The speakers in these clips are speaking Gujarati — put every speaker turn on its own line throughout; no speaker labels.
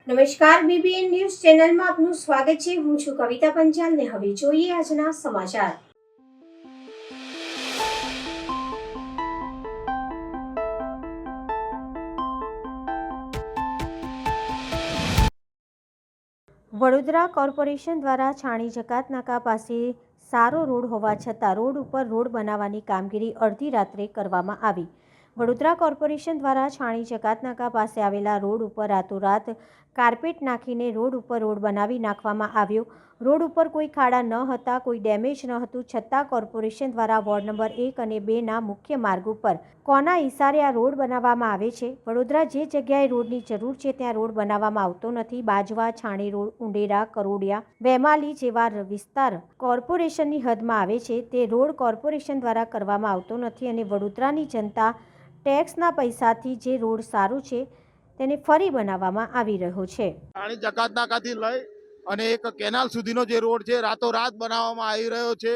નમસ્કાર, બીબીએન ન્યૂઝ ચેનલમાં આપનું સ્વાગત છે। હું છું કવિતા પંચાલ ને હવે જોઈએ આજના સમાચાર। વડોદરા કોર્પોરેશન દ્વારા છાણી જકાત નાકા પાસે સારો રોડ હોવા છતાં રોડ ઉપર રોડ બનાવવાની કામગીરી અડધી રાત્રે કરવામાં આવી। વડોદરા કોર્પોરેશન દ્વારા છાણી જકાત નાકા પાસે આવેલા રોડ ઉપર રાતોરાત કાર્પેટ નાખીને રોડ ઉપર રોડ બનાવી નાખવામાં આવ્યો। રોડ ઉપર કોઈ ખાડા ન હતા, કોઈ ડેમેજ ન હતું, છતાં કોર્પોરેશન દ્વારા વોર્ડ નંબર 1 અને 2ના મુખ્ય માર્ગ ઉપર કોના ઇશારે આ રોડ બનાવવામાં આવે છે। વડોદરા જે જગ્યાએ રોડની જરૂર છે ત્યાં રોડ બનાવવામાં આવતો નથી। બાજવા, છાણી રોડ, ઉંડેરા, કરોડિયા, વેમાલી જેવા વિસ્તાર કોર્પોરેશનની હદમાં આવે છે તે રોડ કોર્પોરેશન દ્વારા કરવામાં આવતો નથી અને વડોદરાની જનતા ટેક્સના પૈસાથી જે રોડ સારું છે તેને ફરી બનાવવામાં આવી રહ્યો છે।
છાણી જકાત નાકાથી લઈ અને એક કેનાલ સુધીનો જે રોડ છે રાતોરાત બનાવવામાં આવી રહ્યો છે।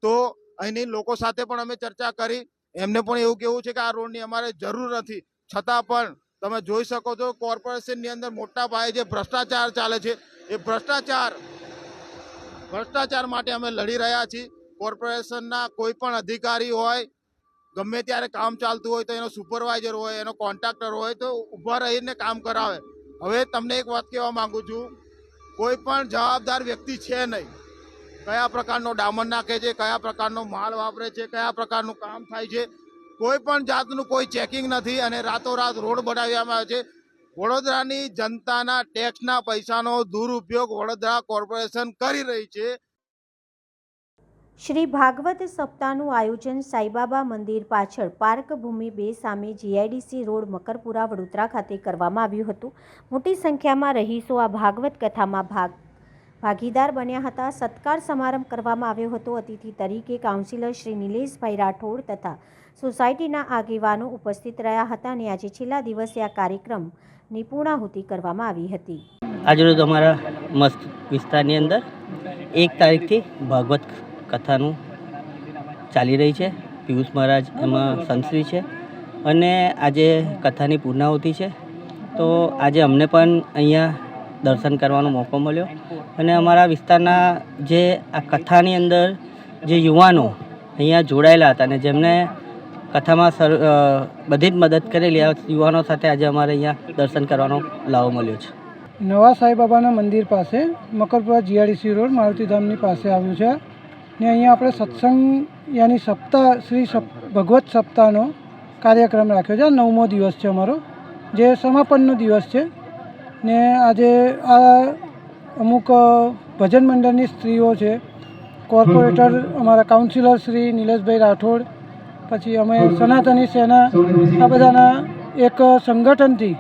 તો અહીંની લોકો સાથે પણ અમે ચર્ચા કરી, એમને પણ એવું કેવું છે કે આ રોડની અમારે જરૂર નથી, છતાં પણ તમે જોઈ શકો છો કોર્પોરેશનની અંદર મોટા પાયે જે ભ્રષ્ટાચાર ચાલે છે એ ભ્રષ્ટાચાર માટે અમે લડી રહ્યા છીએ। કોર્પોરેશનના કોઈ પણ અધિકારી હોય, ગમે ત્યારે કામ ચાલતું હોય તો એનો સુપરવાઇઝર હોય, એનો કોન્ટ્રાક્ટર હોય તો ઊભા રહીને કામ કરાવે। હવે તમને એક વાત કહેવા માંગુ છું, કોઈ પણ જવાબદાર વ્યક્તિ છે નહીં। કયા પ્રકારનો ડામર નાખે છે, કયા પ્રકારનો માલ વાપરે છે, કયા પ્રકારનું કામ થાય છે, કોઈ પણ જાતનું કોઈ ચેકિંગ નથી અને રાતોરાત રોડ બનાવવામાં આવે છે। વડોદરાની જનતાના ટેક્સના પૈસાનો દુરુપયોગ વડોદરા કોર્પોરેશન કરી રહી છે।
શ્રી ભાગવત સપ્તાહનું આયોજન સાઈબાબા મંદિર પાછળ પાર્ક ભૂમિ 2 સામે જીઆઈડીસી રોડ મકરપુરા વડોદરા ખાતે કરવામાં આવ્યું હતું। મોટી સંખ્યામાં રહીશો આ ભાગવત કથામાં ભાગીદાર બન્યા હતા। સત્કાર સમારંભ કરવામાં આવ્યો હતો। અતિથિ તરીકે કાઉન્સિલર શ્રી નિલેશભાઈ રાઠોડ તથા સોસાયટીના આગેવાનો ઉપસ્થિત રહ્યા હતા અને આજે છેલ્લા દિવસે આ કાર્યક્રમની પૂર્ણાહુતિ કરવામાં આવી હતી।
આજરોજ અમારા મસ્ત વિસ્તારની અંદર 1 તારીખથી ભાગવત કથાનું ચાલી રહી છે। પિયુષ મહારાજ એમાં સંશ્રી છે અને આજે કથાની પૂર્ણાહુતિ છે। તો આજે અમને પણ અહીંયા દર્શન કરવાનો મોકો મળ્યો અને અમારા વિસ્તારના જે આ કથાની અંદર જે યુવાનો અહીંયા જોડાયેલા હતા અને જેમને કથામાં બધી જ મદદ કરેલી આ યુવાનો સાથે આજે અમારે અહીંયા દર્શન કરવાનો લાવો મળ્યો છે।
નવા સાંઈબાબાના મંદિર પાસે મકરપુરા જીઆઈડીસી રોડ મારુતિધામની પાસે આવ્યું છે ને અહીંયા આપણે સત્સંગ યાની સપ્તાહ શ્રી ભગવત સપ્તાહનો કાર્યક્રમ રાખ્યો છે। 9મો દિવસ છે અમારો, જે સમાપનનો દિવસ છે ને આજે આ અમુક ભજન મંડળની સ્ત્રીઓ છે, કોર્પોરેટર અમારા કાઉન્સિલર શ્રી નિલેશભાઈ રાઠોડ, પછી અમે સનાતની સેના, આ બધાના એક સંગઠનથી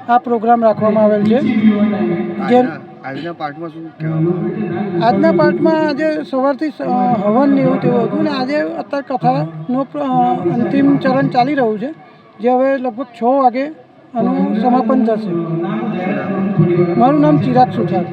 આ પ્રોગ્રામ રાખવામાં આવેલ છે। આજના પાઠમાં આજે સવારથી હવન ને એવું તેવું હતું ને આજે અત્યારે કથાનો અંતિમ ચરણ ચાલી રહ્યું છે, જે હવે લગભગ 6 વાગે આનું સમાપન થશે। મારું નામ ચિરાગ સુથાર।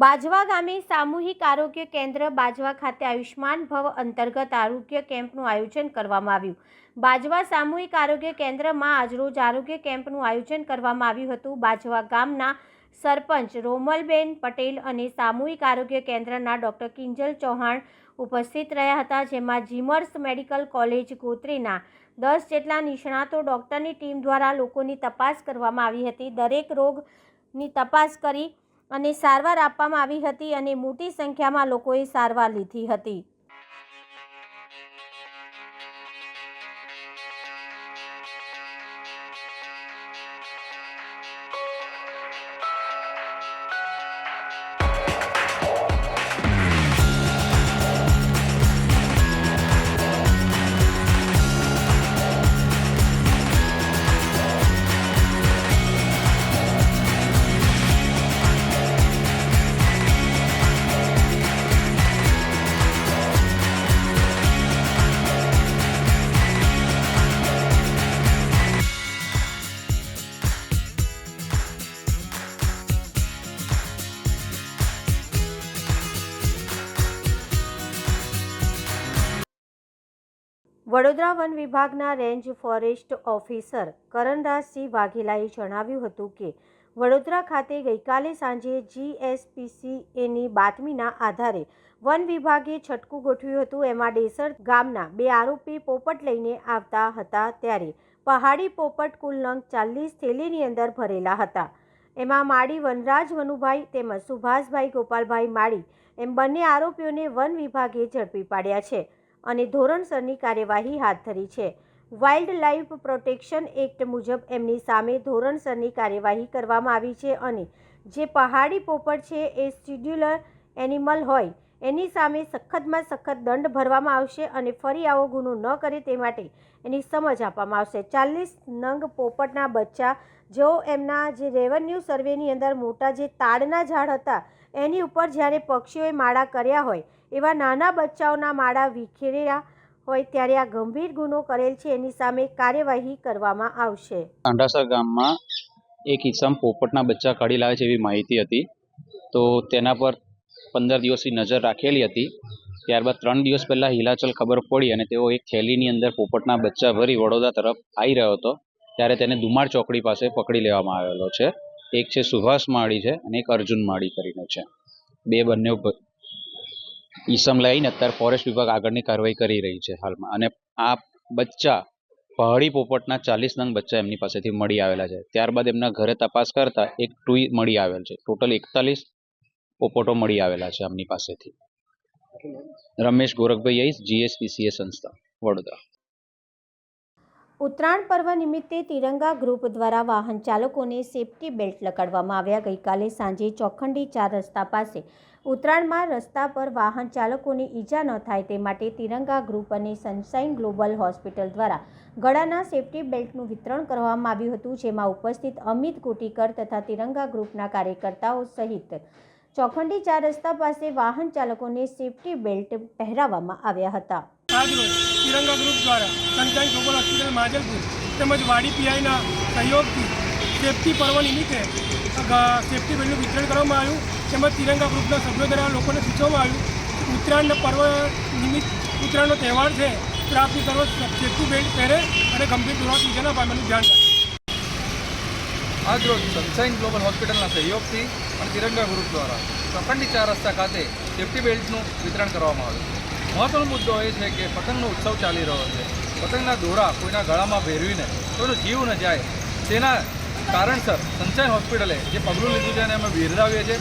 બાજવા ગામે સામૂહિક આરોગ્ય કેન્દ્ર બાજવા ખાતે આયુષ્માન ભવ અંતર્ગત આરોગ્ય કેમ્પનું આયોજન કરવામાં આવ્યું. બાજવા સામૂહિક આરોગ્ય કેન્દ્રમાં આજરોજ આરોગ્ય કેમ્પનું આયોજન કરવામાં આવ્યું હતું. બાજવા ગામના સરપંચ રોમલબેન પટેલ અને સામૂહિક આરોગ્ય કેન્દ્રના ડૉક્ટર કિંજલ ચૌહાણ ઉપસ્થિત રહ્યા હતા, જેમાં જીમર્સ મેડિકલ કોલેજ ગોત્રીના 10 જેટલા નિષ્ણાતો ડૉક્ટરની ટીમ દ્વારા લોકોની તપાસ કરવામાં આવી હતી. દરેક રોગની તપાસ કરી અને સારવાર આપવામાં આવી હતી અને મોટી સંખ્યામાં લોકોએ સારવાર લીધી હતી. વડોદરા વન વિભાગના રેન્જ ફોરેસ્ટ ઓફિસર કરણરાજસિંહ વાઘેલાએ જણાવ્યું હતું કે વડોદરા ખાતે ગઈકાલે સાંજે GSPCAની બાતમીના આધારે વન વિભાગે છટકું ગોઠવ્યું હતું. એમાં ડેસર ગામના 2 આરોપી પોપટ લઈને આવતા હતા, ત્યારે પહાડી પોપટ કુલ નંગ 40 થેલીની અંદર ભરેલા હતા. એમાં માળી વનરાજ વનુભાઈ તેમજ સુભાષભાઈ ગોપાલભાઈ માળી એમ બંને આરોપીઓને વન વિભાગે ઝડપી પાડ્યા છે અને ધોરણસરની કાર્યવાહી હાથ ધરી છે. વાઇલ્ડ લાઇફ પ્રોટેક્શન એક્ટ મુજબ એમની સામે ધોરણસરની કાર્યવાહી કરવામાં આવી છે અને જે પહાડી પોપટ છે એ શિડ્યુલર એનિમલ હોય એની સામે સખતમાં સખત દંડ ભરવામાં આવશે અને ફરી આવો ગુનો ન કરે તે માટે એની સમજ આપવામાં આવશે. 40 નંગ પોપટના બચ્ચા જેઓ એમના જે રેવન્યુ સર્વેની અંદર મોટા જે તાડના ઝાડ હતા એની ઉપર જ્યારે પક્ષીઓએ માળા કર્યા હોય એવા નાના બચ્ચાઓના માળા વિખેર્યા હોય ત્યારે આ ગંભીર ગુનો કરેલ છે, એની સામે કાર્યવાહી કરવામાં આવશે.
આંડાસર ગામમાં એક ઇસમ પોપટના બચ્ચા કાઢી લાવે છે એવી માહિતી હતી, તો તેના પર 15 દિવસની નજર રાખેલી હતી. ત્યારબાદ 3 દિવસ પહેલા હિલાચલ ખબર પડી અને તેઓ એક થેલીની અંદર પોપટના બચ્ચા ભરી વડોદરા તરફ આવી રહ્યો હતો, ત્યારે તેને દુમાર ચોકડી પાસે પકડી લેવામાં આવેલો છે. એક છે સુભાષ માળી છે અને એક અર્જુન માળી કરીને છે. બંને ઈસમ લઈને અત્યારે ફોરેસ્ટ વિભાગ આગળની કાર્યવાહી કરી રહી છે હાલમાં. અને આ બચ્ચા પહાડી પોપટના 40 નંગ બચ્ચા એમની પાસેથી મળી આવેલા છે. ત્યારબાદ એમના ઘરે તપાસ કરતા એક ટુઈ મળી આવેલ છે. ટોટલ 41 પોપટો મળી આવેલા છે એમની પાસેથી. રમેશ ગોરખભાઈ GSPCA સંસ્થા વડોદરા.
ઉત્તરાયણ પર્વ નિમિત્તે તિરંગા ગ્રુપ દ્વારા વાહન ચાલકોને સેફટી બેલ્ટ લગાડવામાં આવ્યા. ગઈકાલે સાંજે ચોખંડી 4 રસ્તા પાસે ઉત્તરાયણમાં રસ્તા પર વાહન ચાલકોને ઈજા ન થાય તે માટે તિરંગા ગ્રુપ અને સનશાઇન ગ્લોબલ હોસ્પિટલ દ્વારા ગળાના સેફટી બેલ્ટનું વિતરણ કરવામાં આવ્યું હતું, જેમાં ઉપસ્થિત અમિત કોટીકર તથા તિરંગા ગ્રુપના કાર્યકર્તાઓ સહિત ચોખંડી 4 રસ્તા પાસે વાહન ચાલકોને સેફટી બેલ્ટ પહેરાવવામાં આવ્યા હતા.
આજરોજ તિરંગા ગ્રુપ દ્વારા સનશાઇન ગ્લોબલ હોસ્પિટલ માજલપુર તેમજ વાડી પીઆઈના સહયોગથી સેફટી પર્વ નિમિત્તે સેફટી બેલ્ટનું વિતરણ કરવામાં આવ્યું. તેમજ તિરંગા ગ્રુપના સભ્યો દ્વારા લોકોને સૂચવવામાં આવ્યું ઉત્તરાયણના પર્વ નિમિત્ત ઉત્તરાયણનો તહેવાર છે, ટ્રાફિક સર્વ સેફટી બેલ્ટ પહેરે અને ગંભીર દુર્ઘટના ઈજા ન પામવાનું ધ્યાન રાખે.
આજરોજ સનશાઇન ગ્લોબલ હોસ્પિટલના સહયોગથી અને તિરંગા ગ્રુપ દ્વારા ચોખંડી 4 રસ્તા ખાતે સેફટી બેલ્ટનું વિતરણ કરવામાં આવ્યું. મહત્વનો મુદ્દો એ છે કે પતંગનો ઉત્સવ ચાલી રહ્યો છે. પતંગના દોરા કોઈના ગળામાં ભેરવીને કોઈનો જીવ ન જાય તેના કારણસર સનશાઇન હોસ્પિટલે જે પગલું લીધું છે અને અમે બિરદાવીએ છીએ.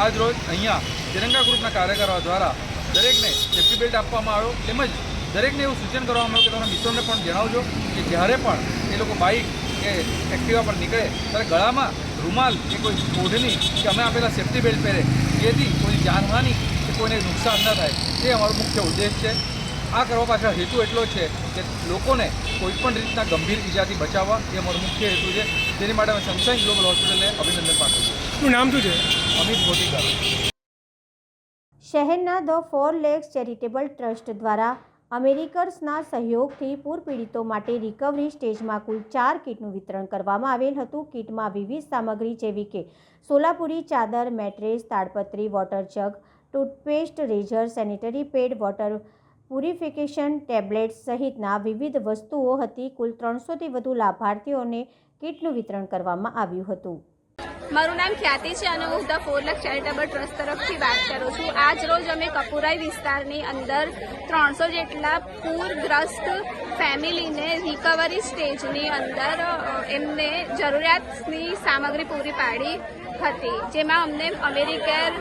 આજ રોજ અહીંયા તિરંગા ગ્રુપના કાર્યકરો દ્વારા દરેકને સેફટી બેલ્ટ આપવામાં આવ્યો, તેમજ દરેકને એવું સૂચન કરવામાં આવ્યું કે તમારા મિત્રોને પણ જણાવજો કે જ્યારે પણ એ લોકો બાઇક કે એક્ટિવા પર નીકળે ત્યારે ગળામાં રૂમાલ કે કોઈ ઓઢણી કે અમે આપેલા સેફટી બેલ્ટ પહેરે, જેથી કોઈ જાનહાનિ કે કોઈને નુકસાન ન થાય, તે અમારો મુખ્ય ઉદ્દેશ છે. આ કરવા પાછળ હેતુ એટલો જ છે કે લોકોને કોઈપણ રીતના ગંભીર ઈજાથી બચાવવા, એ અમારો મુખ્ય હેતુ છે. તેની માટે અમે સનશાઇન ગ્લોબલ હોસ્પિટલને અભિનંદન પાઠવીએ છીએ.
શું નામ શું છે?
અમિત કોટીકર.
શહેરના ધ 4 લેક્સ ચેરિટેબલ ટ્રસ્ટ દ્વારા અમેરિકર્સના સહયોગથી પૂર પીડિતો માટે રિકવરી સ્ટેજમાં કુલ 4 કીટનું વિતરણ કરવામાં આવેલ હતું. કીટમાં વિવિધ સામગ્રી જેવી કે સોલાપુરી ચાદર, મેટ્રેસ, તાડપત્રી, water jug, toothpaste, razor, sanitary pad, water purification tablets સહિતના વિવિધ વસ્તુઓ હતી. કુલ 300થી વધુ લાભાર્થીઓને કીટનું વિતરણ કરવામાં આવ્યું હતું.
મારું નામ ખ્યાતિ છે અને હું ધ 4 લાખ ચેરિટેબલ ટ્રસ્ટ તરફથી વાત કરું છું. આજ રોજ અમે કપુરાઈ વિસ્તારની અંદર 300 જેટલા પૂરગ્રસ્ત ફેમિલીને રિકવરી સ્ટેજની અંદર એમને જરૂરિયાતની સામગ્રી પૂરી પાડી હતી, જેમાં અમને અમેરિકન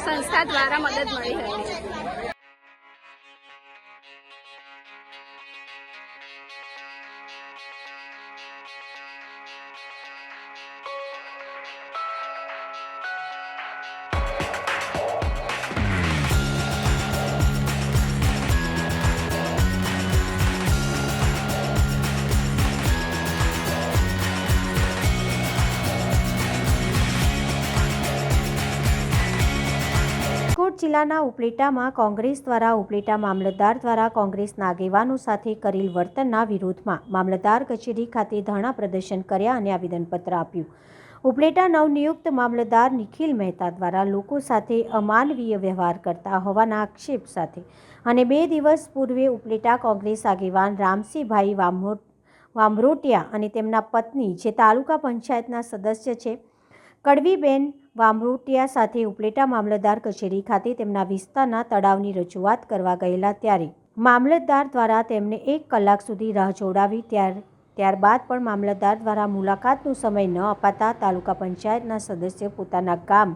સંસ્થા દ્વારા મદદ મળી હતી.
રાજકોટ જિલ્લાના ઉપલેટામાં કોંગ્રેસ દ્વારા ઉપલેટા મામલતદાર દ્વારા કોંગ્રેસના આગેવાનો સાથે કરેલ વર્તનના વિરોધમાં મામલતદાર કચેરી ખાતે ધરણા પ્રદર્શન કર્યા અને આવેદનપત્ર આપ્યું. ઉપલેટા નવનિયુક્ત મામલતદાર નિખિલ મહેતા દ્વારા લોકો સાથે અમાનવીય વ્યવહાર કરતા હોવાના આક્ષેપ સાથે અને 2 દિવસ પૂર્વે ઉપલેટા કોંગ્રેસ આગેવાન રામસિંહભાઈ વામરોટિયા અને તેમના પત્ની જે તાલુકા પંચાયતના સદસ્ય છે કડવીબેન વામરોટિયા સાથે ઉપલેટા મામલતદાર કચેરી ખાતે તેમના વિસ્તારના તળાવની રજૂઆત કરવા ગયેલા ત્યારે મામલતદાર દ્વારા તેમને 1 કલાક સુધી રાહ જોડાવી. ત્યારબાદ પણ મામલતદાર દ્વારા મુલાકાતનો સમય ન અપાતા તાલુકા પંચાયતના સદસ્ય પોતાના ગામ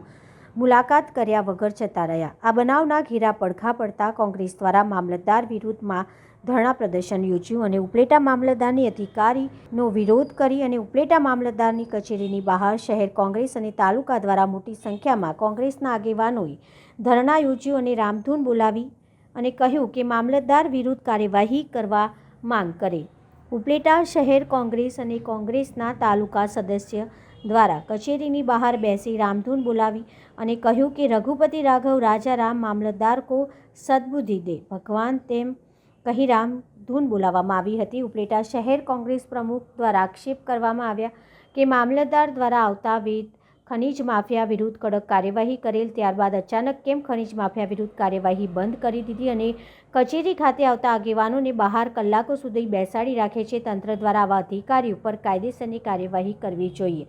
મુલાકાત કર્યા વગર જતા રહ્યા. આ બનાવના ઘેરા પડઘા પડતા કોંગ્રેસ દ્વારા મામલતદાર વિરુદ્ધમાં ધરણા પ્રદર્શન યોજ્યું અને ઉપલેટા મામલતદારની અધિકારીનો વિરોધ કરી અને ઉપલેટા મામલતદારની કચેરીની બહાર શહેર કોંગ્રેસ અને તાલુકા દ્વારા મોટી સંખ્યામાં કોંગ્રેસના આગેવાનોએ ધરણા યોજ્યું અને રામધૂન બોલાવી અને કહ્યું કે મામલતદાર વિરુદ્ધ કાર્યવાહી કરવા માંગ કરે. ઉપલેટા શહેર કોંગ્રેસ અને કોંગ્રેસના તાલુકા સદસ્ય દ્વારા કચેરીની બહાર બેસી રામધૂન બોલાવી અને કહ્યું કે રઘુપતિ રાઘવ રાજારામ મામલતદાર કો સદબુદ્ધિ દે ભગવાન તેમ કહી રામધૂન બોલાવવામાં આવી હતી. ઉપલેટા શહેર કોંગ્રેસ પ્રમુખ દ્વારા આક્ષેપ કરવામાં આવ્યા કે મામલતદાર દ્વારા આવતા વેદ ખનીજ માફિયા વિરુદ્ધ કડક કાર્યવાહી કરેલ. ત્યારબાદ અચાનક કેમ ખનીજ માફિયા વિરુદ્ધ કાર્યવાહી બંધ કરી દીધી અને કચેરી ખાતે આવતા આગેવાનોને બહાર કલાકો સુધી બેસાડી રાખે છે. તંત્ર દ્વારા આવા અધિકારી ઉપર કાયદેસરની કાર્યવાહી કરવી જોઈએ.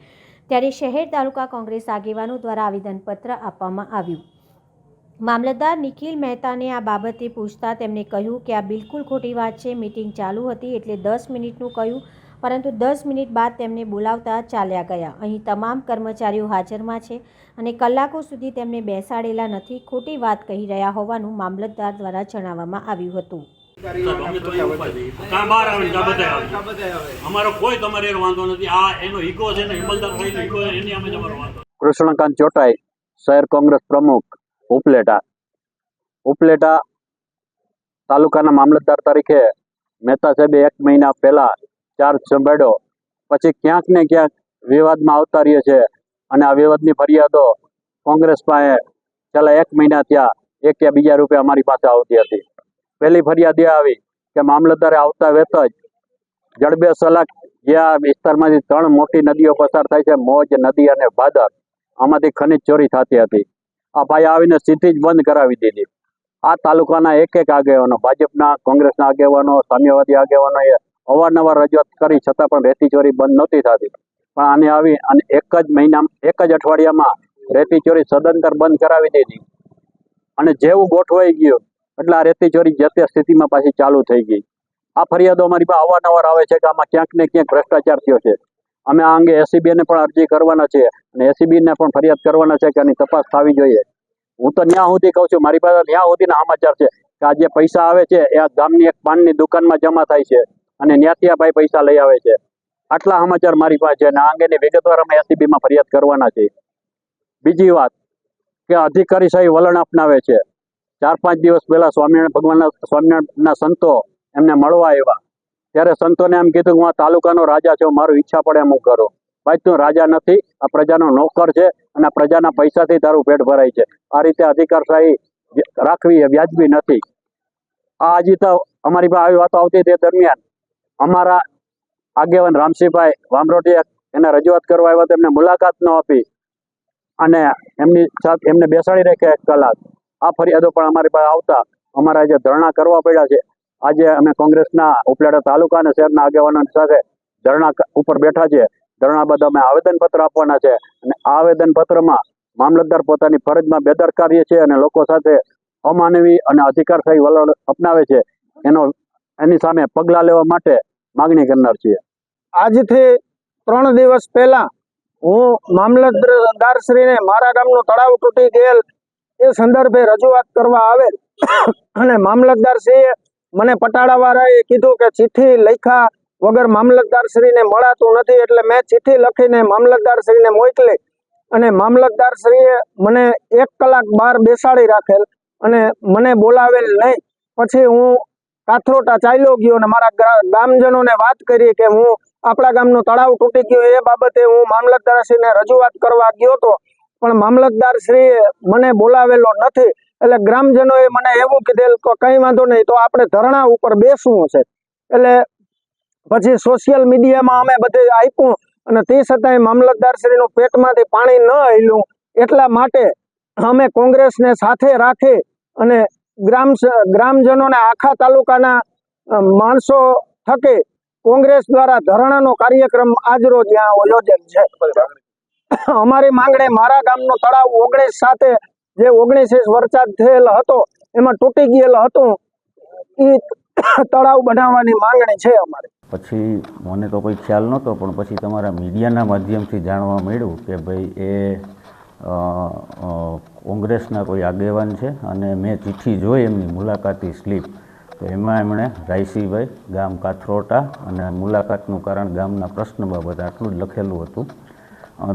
ત્યારે શહેર તાલુકા કોંગ્રેસ આગેવાનો દ્વારા આવેદનપત્ર આપવામાં આવ્યું. મામલતદાર નિખિલ મહેતાને આ બાબતે પૂછતા તેમણે કહ્યું કે આ બિલકુલ ખોટી વાત છે. મીટિંગ ચાલુ હતી એટલે 10 મિનિટનું કહ્યું, પરંતુ 10 મિનિટ બાદ તેમને બોલાવતા ચાલ્યા ગયા. અહીં તમામ કર્મચારીઓ હાજરમાં છે અને કલાકો સુધી તેમને બેસાડેલા નથી. ખોટી વાત કહી રહ્યા હોવાનું મામલતદાર દ્વારા જણાવવામાં આવ્યું હતું.
અમારો કોઈ તમારે વાંધો નથી. આ એનો ઈગો છે ને હિમલદાર ભાઈનો ઈગો એની અમે તમારો વાંધો.
કૃષ્ણકાંત ચોટાઈ, શહેર કોંગ્રેસ પ્રમુખ, ઉપલેટા તાલુકાના મામલતદાર તરીકે મહેતા સાહેબે 1 મહિના પહેલા ચાર્જ સંભાળ્યો. પછી ક્યાંક ને ક્યાંક વિવાદમાં આવતા રહે છે અને આ વિવાદની ફરિયાદો કોંગ્રેસ પાસે છેલ્લા 1 મહિના થયા એક કે બીજા રૂપે અમારી પાસે આવતી હતી. પહેલી ફરિયાદ એ આવી કે મામલતદારે આવતા વેત જ જડબે સલાક જે આ વિસ્તારમાંથી 3 મોટી નદીઓ પસાર થાય છે, મોજ નદી અને ભાદર, આમાંથી ખનીજ ચોરી થતી હતી. આ ભાઈ આવીને સીધી જ બંધ કરાવી દીધી. આ તાલુકાના એક આગેવાનો, ભાજપના, કોંગ્રેસના આગેવાનો, સામ્યવાદી આગેવાનોએ અવારનવાર રજૂઆત કરી છતાં પણ રેતી ચોરી બંધ નહોતી થતી. પણ આને આવી અને એક જ અઠવાડિયામાં રેતી ચોરી સદંતર બંધ કરાવી દીધી અને જેવું ગોઠવાઈ ગયું એટલે આ રેતી ચોરી જે તે સ્થિતિમાં પાછી ચાલુ થઈ ગઈ. આ ફરિયાદો અમારી પાસે અવારનવાર આવે છે કે આમાં ક્યાંક ને ક્યાંક ભ્રષ્ટાચાર થયો છે. અમે આ અંગે એસીબીને પણ અરજી કરવાના છે અને એસીબીને પણ ફરિયાદ કરવાના છે કે આની તપાસ થવી જોઈએ. હું તો ત્યાં સુધી કહું છું, મારી પાસે ત્યાં સુધીના સમાચાર છે કે આ જે પૈસા આવે છે એ આ ગામની એક પાનની દુકાનમાં જમા થાય છે અને ત્યાંથી આ ભાઈ પૈસા લઈ આવે છે. આટલા સમાચાર મારી પાસે છે અને આ અંગેની વિગતવાર અમે એસીબીમાં ફરિયાદ કરવાના છે. બીજી વાત કે અધિકારીશાહી વલણ અપનાવે છે. 4-5 દિવસ પહેલા સ્વામિનારાયણના સંતો એમને મળવા આવ્યા ત્યારે સંતોને એમ કીધું કે હું આ તાલુકાનો રાજા છું, મારું ઈચ્છા પડે એમ હું કરું. ભાઈ તું રાજા નથી, આ પ્રજાનો નોકર છે અને આ પ્રજાના પૈસાથી તારું પેટ ભરાય છે. આ રીતે અધિકારશાહી રાખવી એ વ્યાજબી નથી. આ હજી તો અમારી પાસે આવી વાતો આવતી તે દરમિયાન અમારા આગેવાન રામસિંહભાઈ વામરોટિયા એને રજૂઆત કરવા આવ્યા તો એમને મુલાકાત ન આપી અને એમની સાથે એમને બેસાડી રાખ્યા 1 કલાક. આ ફરિયાદો પણ અમારી પાસે આવતા અમારા જે ધરણા કરવા પડ્યા છે. આજે અમે કોંગ્રેસના ઉપલેટા તાલુકા અને શહેરના આગેવાનો સાથે ધરણા ઉપર બેઠા છે. ધરણા બાદ અમે આવેદનપત્ર આપવાના છે અને આ આવેદનપત્રમાં મામલતદાર પોતાની ફરજમાં બેદરકારી છે અને લોકો સાથે અમાનવી અને અધિકારશાહી વલણ અપનાવે છે એની સામે પગલાં લેવા માટે માગણી કરનાર છીએ.
આજથી 3 દિવસ પહેલા હું મામલતદારશ્રીને મારા ગામનું તળાવ તૂટી ગયેલ એ સંદર્ભે રજૂઆત કરવા આવેલ અને મામલતદારશ્રીએ મને પટાડાવાળાએ કીધું કે ચિઠ્ઠી લખ્યા વગર મામલતદારશ્રીને મળાતું નથી, એટલે મેં ચિઠ્ઠી લખીને મામલતદારશ્રીને મોકલી અને મામલતદારશ્રીએ મને 1 કલાક બહાર બેસાડી રાખેલ અને મને બોલાવેલ નહીં. પછી હું કાથરોટા ચાલ્યો ગયો અને મારા ગામજનોને વાત કરી કે હું આપણા ગામનું તળાવ તૂટી ગયું એ બાબતે હું મામલતદારશ્રીને રજૂઆત કરવા ગયો હતો, પણ મામલતદારશ્રીએ મને બોલાવેલો નથી. એટલે ગ્રામજનોએ મને એવું કીધેલ કે કંઈ વાંધો નહીં, તો આપણે ધરણા ઉપર બેસવું છે. એટલે પછી સોશિયલ મીડિયામાં અમે બધે આપ્યું અને તે છતાંય મામલતદારશ્રીનું પેટમાંથી પાણી ન હલ્યું. એટલા માટે અમે કોંગ્રેસને સાથે રાખી અને ગ્રામજનોને આખા તાલુકાના માણસો થકી કોંગ્રેસ દ્વારા ધરણાનો કાર્યક્રમ આજરોજ ત્યાં યોજેલ છે. અમારી માંગણી મારા ગામનો તળાવ 19 સાથે જે 19 વરસાદ થયેલ હતો એમાં તૂટી ગયેલ હતું એ તળાવ બનાવવાની માંગણી છે અમારી.
પછી મને તો કોઈ ખ્યાલ નહોતો, પણ પછી તમારા મીડિયાના માધ્યમથી જાણવા મળ્યું કે ભાઈ એ કોંગ્રેસના કોઈ આગેવાન છે અને મેં ચિઠ્ઠી જોઈ એમની મુલાકાતી સ્લીપ, તો એમાં એમણે રાયસીભાઈ ગામ કાથરોટા અને મુલાકાતનું કારણ ગામના પ્રશ્ન બાબતે આટલું જ લખેલું હતું.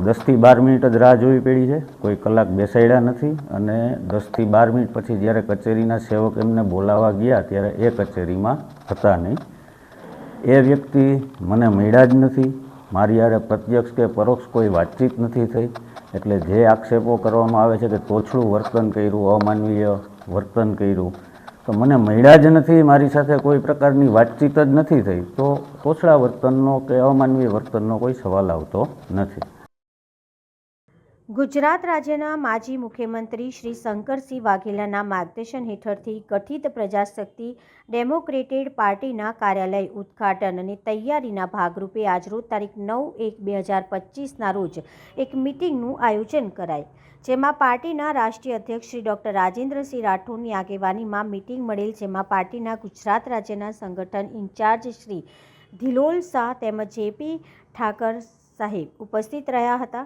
10 થી 12 મિનિટ જ રાહ જોવી પડી છે, કોઈ કલાક બેસાડ્યા નથી અને 10 થી 12 મિનિટ પછી જ્યારે કચેરીના સેવક એમને બોલાવવા ગયા ત્યારે એ કચેરીમાં હતા નહીં. એ વ્યક્તિ મને મળ્યા જ નથી, મારી યારે પ્રત્યક્ષ કે પરોક્ષ કોઈ વાતચીત નથી થઈ. એટલે જે આક્ષેપો કરવામાં આવે છે કે તોછડું વર્તન કર્યું, અમાનવીય વર્તન કર્યું, તો મને મળ્યા જ નથી, મારી સાથે કોઈ પ્રકારની વાતચીત જ નથી થઈ, તો તોછડા વર્તનનો કે અમાનવીય વર્તનનો કોઈ સવાલ આવતો નથી.
ગુજરાત રાજ્યના માજી મુખ્યમંત્રી શ્રી શંકરસિંહ વાઘેલાના માર્ગદર્શન હેઠળથી ગઠિત પ્રજાશક્તિ ડેમોક્રેટેડ પાર્ટીના કાર્યાલય ઉદ્ઘાટન અને તૈયારીના ભાગરૂપે આજરોજ તારીખ 9/1/2025ના રોજ એક મિટિંગનું આયોજન કરાય, જેમાં પાર્ટીના રાષ્ટ્રીય અધ્યક્ષ શ્રી ડૉક્ટર રાજેન્દ્રસિંહ રાઠોડની આગેવાનીમાં મિટિંગ મળેલ, જેમાં પાર્ટીના ગુજરાત રાજ્યના સંગઠન ઇન્ચાર્જ શ્રી ધીલોલ શાહ તેમજ જેપી ઠાકર સાહેબ ઉપસ્થિત રહ્યા હતા,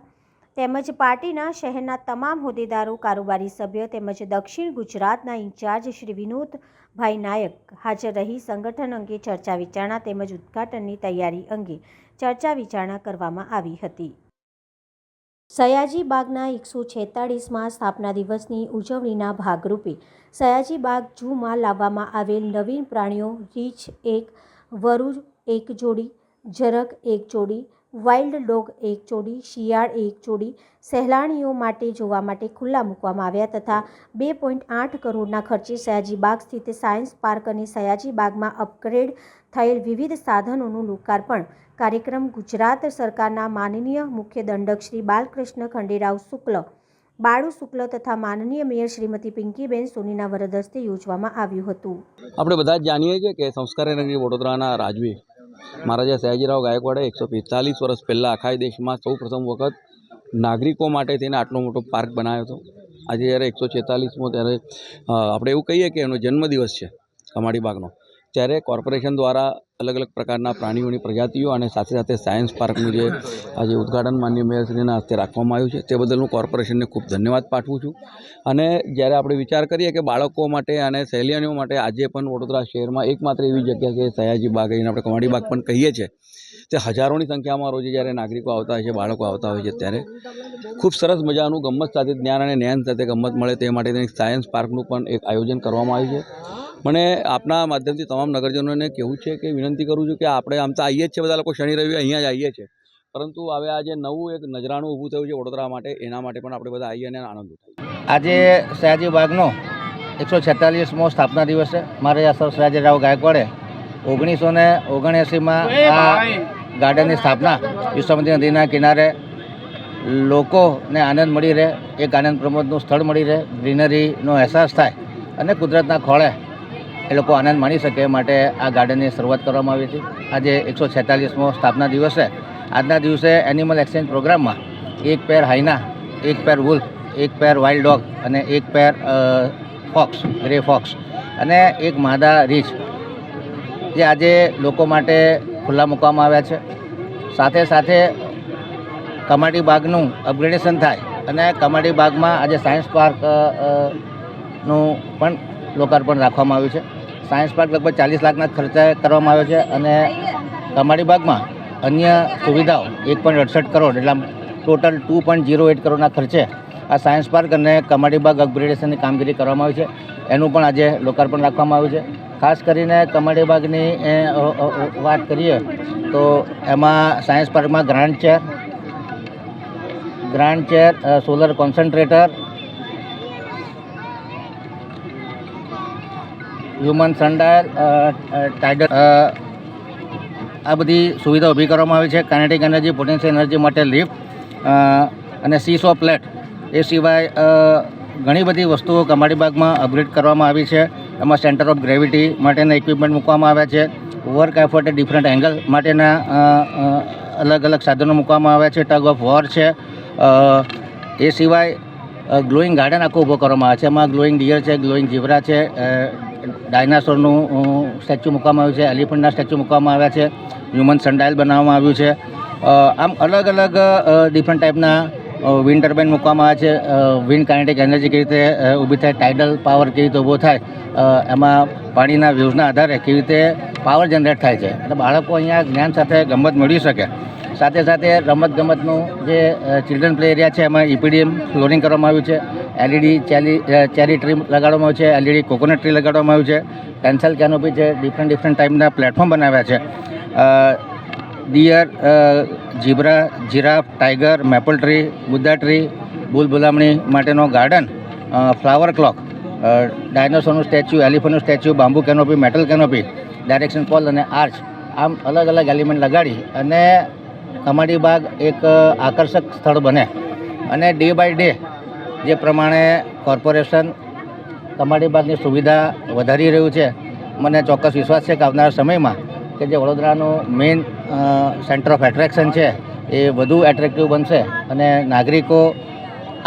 તેમજ પાર્ટીના શહેરના તમામ હોદ્દેદારો, કારોબારી સભ્ય તેમજ દક્ષિણ ગુજરાતના ઇન્ચાર્જ શ્રી વિનોદભાઈ નાયક હાજર રહી સંગઠન અંગે ચર્ચા વિચારણા તેમજ ઉદ્ઘાટનની તૈયારી અંગે ચર્ચા વિચારણા કરવામાં આવી હતી. સયાજી બાગના 146માં સ્થાપના દિવસની ઉજવણીના ભાગરૂપે સયાજી બાગ ઝૂમાં લાવવામાં આવેલ નવીન પ્રાણીઓ રીંછ 1, વરુ 1 જોડી, ઝરખ 1 જોડી, વાઇલ્ડ ડોગ 1 જોડી, શિયાળ 1 જોડી સહેલાણીઓ માટે જોવા માટે ખુલ્લા મૂકવામાં આવ્યા તથા 2.8 કરોડના ખર્ચે સયાજી બાગ સ્થિત સાયન્સ પાર્ક અને સયાજી બાગમાં અપગ્રેડ થયેલ વિવિધ સાધનોનું લોકાર્પણ કાર્યક્રમ ગુજરાત સરકારના માનનીય મુખ્ય દંડક શ્રી બાલકૃષ્ણ ખંડેરાવ શુક્લ, બાળુ શુક્લ તથા માનનીય મેયર શ્રીમતી પિંકીબેન સોનીના વરદ હસ્તે યોજવામાં આવ્યું હતું.
આપણે બધા જ જાણીએ છીએ કે સંસ્કારી નગરી વડોદરાના રાજવી મહારાજા સયાજીરાવ ગાયકવાડે 145 વર્ષ પહેલાં આખા દેશમાં સૌ પ્રથમ વખત નાગરિકો માટે થઈને આટલો મોટો પાર્ક બનાવ્યો હતો. આજે જ્યારે 146મો ત્યારે આપણે એવું કહીએ કે એનો જન્મદિવસ છે કમાડી બાગનો, ત્યારે કોર્પોરેશન દ્વારા અલગ અલગ પ્રકારના પ્રાણીઓની પ્રજાતિઓ અને સાથે સાથે સાયન્સ પાર્કનું જે આજે ઉદ્ઘાટન માનનીય મેયરશ્રીના હસ્તે રાખવામાં આવ્યું છે તે બદલ હું કોર્પોરેશનને ખૂબ ધન્યવાદ પાઠવું છું. અને જ્યારે આપણે વિચાર કરીએ કે બાળકો માટે અને સહેલીઓ માટે આજે પણ વડોદરા શહેરમાં એકમાત્ર એવી જગ્યા છે સયાજી બાગ, એને આપણે કમાડી બાગ પણ કહીએ છીએ, તે હજારોની સંખ્યામાં રોજે જ્યારે નાગરિકો આવતા હોય છે, બાળકો આવતા હોય છે, ત્યારે ખૂબ સરસ મજાનું ગમ્મત સાથે જ્ઞાન અને જ્ઞાન સાથે ગમ્મત મળે તે માટે સાયન્સ પાર્કનું પણ એક આયોજન કરવામાં આવ્યું છે. મને આપના માધ્યમથી તમામ નગરજનોને કહેવું છે કે વિનંતી કરું છું કે આપણે આમ તો આવીએ જ છે, બધા લોકો શનિ રવિ અહીંયા જ આવીએ છીએ, પરંતુ હવે આજે નવું એક નજરાણું ઊભું થયું છે વડોદરા માટે, એના માટે પણ આપણે બધા આવીએ અને આનંદ ઉઠાવીએ.
આજે સયાજી બાગનો 146મો સ્થાપના દિવસ છે. મહારાજા સર સયાજીરાવ ગાયકવાડે 1979માં આ ગાર્ડનની સ્થાપના વિશ્વામિત્રી નદીના કિનારે લોકોને આનંદ મળી રહે, એક આનંદ પ્રમોદનું સ્થળ મળી રહે, ગ્રીનરીનો અહેસાસ થાય અને કુદરતના ખોળે એ લોકો આનંદ માણી શકે માટે આ ગાર્ડનની શરૂઆત કરવામાં આવી હતી. આજે 146મો સ્થાપના દિવસ છે. આજના દિવસે એનિમલ એક્સચેન્જ પ્રોગ્રામમાં 1 પેર હાઈના, 1 પેર વુલ્ફ, 1 પેર વાઇલ્ડ ડોગ અને 1 પેર ફોક્સ, ગ્રે ફોક્સ અને 1 માદા રીછ જે આજે લોકો માટે ખુલ્લા મૂકવામાં આવ્યા છે. સાથે સાથે કમાટી બાગનું અપગ્રેડેશન થાય અને કમાટી બાગમાં આજે સાયન્સ પાર્ક નું પણ લોકાર્પણ રાખવામાં આવ્યું છે. સાયન્સ પાર્ક લગભગ 40 લાખના ખર્ચે કરવામાં આવ્યો છે અને કમાટી બાગમાં અન્ય સુવિધાઓ 1.68 કરોડ એટલે ટોટલ 2.08 કરોડના ખર્ચે આ સાયન્સ પાર્ક અને કમાટી બાગ અપગ્રેડેશનની કામગીરી કરવામાં આવી છે. એનું પણ આજે લોકાર્પણ રાખવામાં આવ્યું છે. ખાસ કરીને કમાટી બાગની વાત કરીએ તો એમાં સાયન્સ પાર્કમાં grand chair, solar concentrator, human sundial, tidal આ બધી સુવિધા ઊભી કરવામાં આવી છે. કાઇનેટિક એનર્જી, પોટેન્શિયલ એનર્જી માટે લિફ્ટ અને સીસો પ્લેટ એ સિવાય ઘણી બધી વસ્તુઓ કમાટી બાગમાં અપગ્રેડ કરવામાં આવી છે. એમાં સેન્ટર ઓફ ગ્રેવિટી માટેના ઇક્વિપમેન્ટ મૂકવામાં આવ્યા છે. વર્ક એફર્ટ ડિફરન્ટ એંગલ માટેના અલગ અલગ સાધનો મૂકવામાં આવ્યા છે. ટગ ઓફ વોર છે. એ સિવાય ગ્લોઈંગ ગાર્ડન આખો ઊભો કરવામાં આવે છે. એમાં ગ્લોઈંગ ડિયર છે, ગ્લોઈંગ ઝીબ્રા છે, ડાયનાસોરનું સ્ટેચ્યુ મૂકવામાં આવ્યું છે, એલિફન્ટના સ્ટેચ્યુ મૂકવામાં આવ્યા છે, હ્યુમન સનડાયલ બનાવવામાં આવ્યું છે. આમ અલગ અલગ ડિફરન્ટ ટાઈપના વિન્ડ ટર્બાઇન મૂકવામાં આવે છે. વિન્ડ કાઇનેટિક એનર્જી કેવી રીતે ઊભી થાય, ટાઇડલ પાવર કેવી રીતે ઊભો થાય, એમાં પાણીના વ્યૂઝના આધારે કેવી રીતે પાવર જનરેટ થાય છે. એટલે બાળકો અહીંયા જ્ઞાન સાથે ગમત મેળવી શકે. સાથે સાથે રમતગમતનું જે ચિલ્ડ્રન પ્લે એરિયા છે એમાં EPDM ફ્લોરિંગ કરવામાં આવ્યું છે. LED ચેરી ટ્રી લગાડવામાં આવ્યું છે. LED કોકોનટ ટ્રી લગાડવામાં આવ્યું છે. પેન્સલ કેનોપી છે. ડિફરન્ટ ટાઈપના પ્લેટફોર્મ બનાવ્યા છે. Deer, zebra, giraffe, tiger, maple tree, Buddha tree, ભૂલભુલામણી માટેનો ગાર્ડન, ફ્લાવર ક્લોક, ડાયનોસોરનું સ્ટેચ્યુ, એલિફન્ટનું statue, bamboo canopy, metal canopy, direction pole અને આર્ચ, આમ અલગ અલગ એલિમેન્ટ લગાડી અને કમાટી બાગ એક આકર્ષક સ્થળ બને. અને ડે બાય ડે જે પ્રમાણે કોર્પોરેશન કમાટી બાગની સુવિધા વધારી રહ્યું છે, મને ચોક્કસ વિશ્વાસ છે કે આવનારા સમયમાં કે જે વડોદરાનું મેઇન સેન્ટર ઓફ એટ્રેક્શન છે એ વધુ એટ્રેક્ટિવ બનશે અને નાગરિકો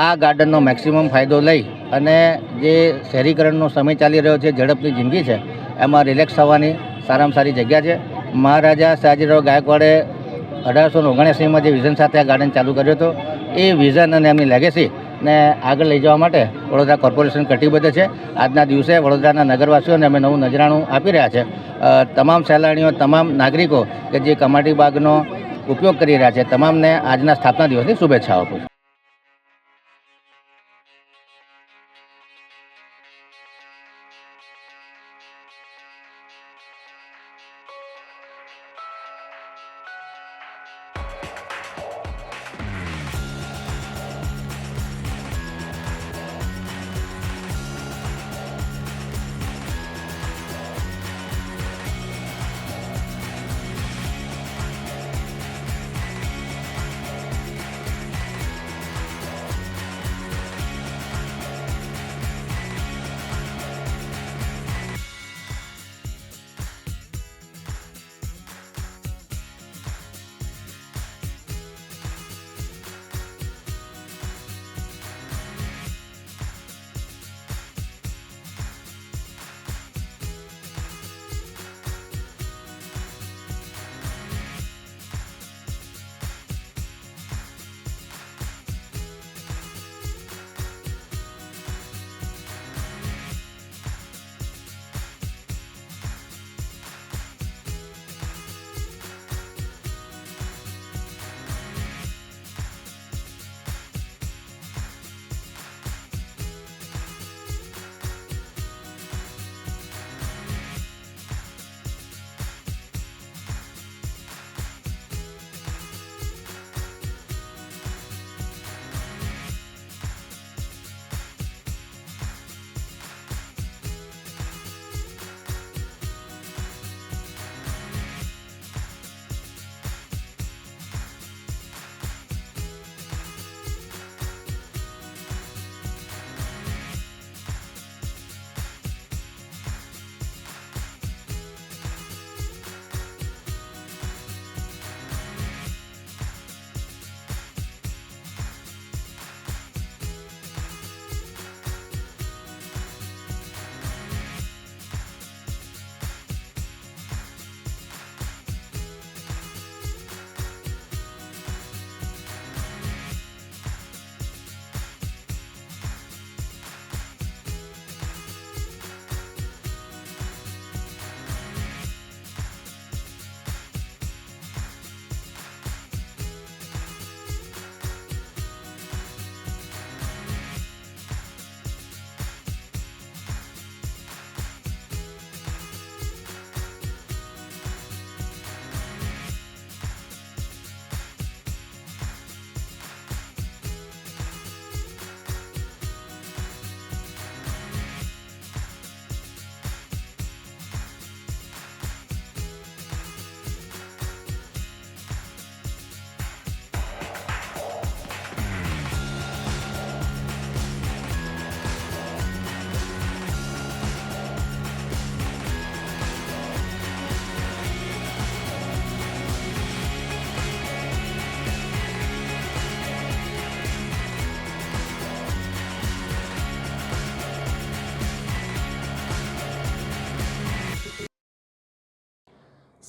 આ ગાર્ડનનો મેક્સિમમ ફાયદો લઈ અને જે શહેરીકરણનો સમય ચાલી રહ્યો છે, ઝડપની જિંદગી છે, એમાં રિલેક્સ થવાની સારામાં સારી જગ્યા છે. મહારાજા સયાજીરાવ ગાયકવાડે 1879માં જે વિઝન સાથે આ ગાર્ડન ચાલુ કર્યો હતો એ વિઝન અને એમની લેગેસીને આગળ લઈ જવા માટે વડોદરા કોર્પોરેશન કટિબદ્ધ છે. આજના દિવસે વડોદરાના નગરવાસીઓને અમે નવું નજરાણું આપી રહ્યા છે. તમામ સહેલાણીઓ, તમામ નાગરિકો કે જે કમાટી બાગનો ઉપયોગ કરી રહ્યા છે, તમામને આજના સ્થાપના દિવસની શુભેચ્છાઓ આપું છું.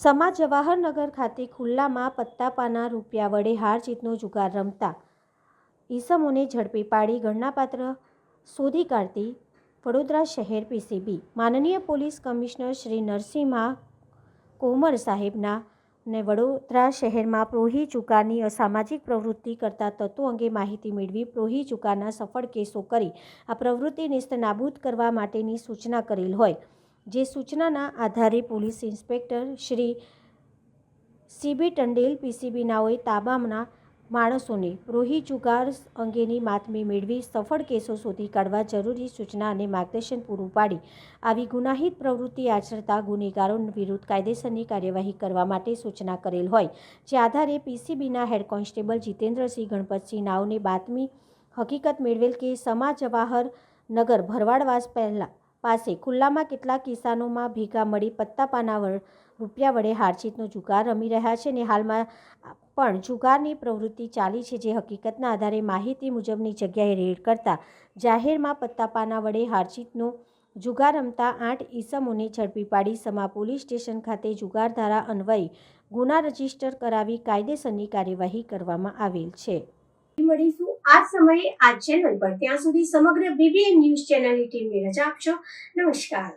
સમા જવાહરનગર ખાતે ખુલ્લામાં પત્તાપાના રૂપિયા વડે હાર જીતનો જુગાર રમતા ઈસમોને ઝડપી પાડી ગણનાપાત્ર શોધી કાઢતી વડોદરા શહેર પીસીબી માનનીય પોલીસ કમિશનર શ્રી નરસિંહા કોમર સાહેબના ને વડોદરા શહેરમાં પ્રોહી ચુકાની અસામાજિક પ્રવૃત્તિ કરતા તત્વો અંગે માહિતી મેળવી પ્રોહી ચુકાના સફળ કેસો કરી આ પ્રવૃત્તિ નેસ્તનાબૂદ કરવા માટેની સૂચના કરેલ હોય, જે સૂચનાના આધારે પોલીસ ઇન્સ્પેક્ટર શ્રી સીબી ટંડેલ પીસીબીનાઓએ તાબાના માણસોને પ્રોહી ચુકાર અંગેની બાતમી મેળવી સફળ કેસો શોધી કાઢવા જરૂરી સૂચના અને માર્ગદર્શન પૂરું પાડી આવી ગુનાહિત પ્રવૃત્તિ આચરતા ગુનેગારો વિરુદ્ધ કાયદેસરની કાર્યવાહી કરવા માટે સૂચના કરેલ હોય, જે આધારે પીસીબીના હેડ કોન્સ્ટેબલ જીતેન્દ્રસિંહ ગણપતસિંહ નાઓને બાતમી હકીકત મેળવેલ કે સમા જવાહરનગર ભરવાડવાસ પાસે ખુલ્લામાં કેટલાક કિસાનોમાં ભેગા મળી પત્તાપાના રૂપિયા વડે હારજીતનો જુગાર રમી રહ્યા છે અને હાલમાં પણ જુગારની પ્રવૃત્તિ ચાલી છે, જે હકીકતના આધારે માહિતી મુજબની જગ્યાએ રેડ કરતા જાહેરમાં પત્તાપાના વડે હારજીતનો જુગાર રમતા 8 ઈસમોને ઝડપી પાડી સમા પોલીસ સ્ટેશન ખાતે જુગાર ધારા અન્વયે ગુના રજીસ્ટર કરાવી કાયદેસરની કાર્યવાહી કરવામાં આવેલ છે.
મળીશું આ સમયે આ ચેનલ પર. ત્યાં સુધી સમગ્ર BBN ન્યૂઝ ચેનલની ટીમને રજા આપશો. નમસ્કાર.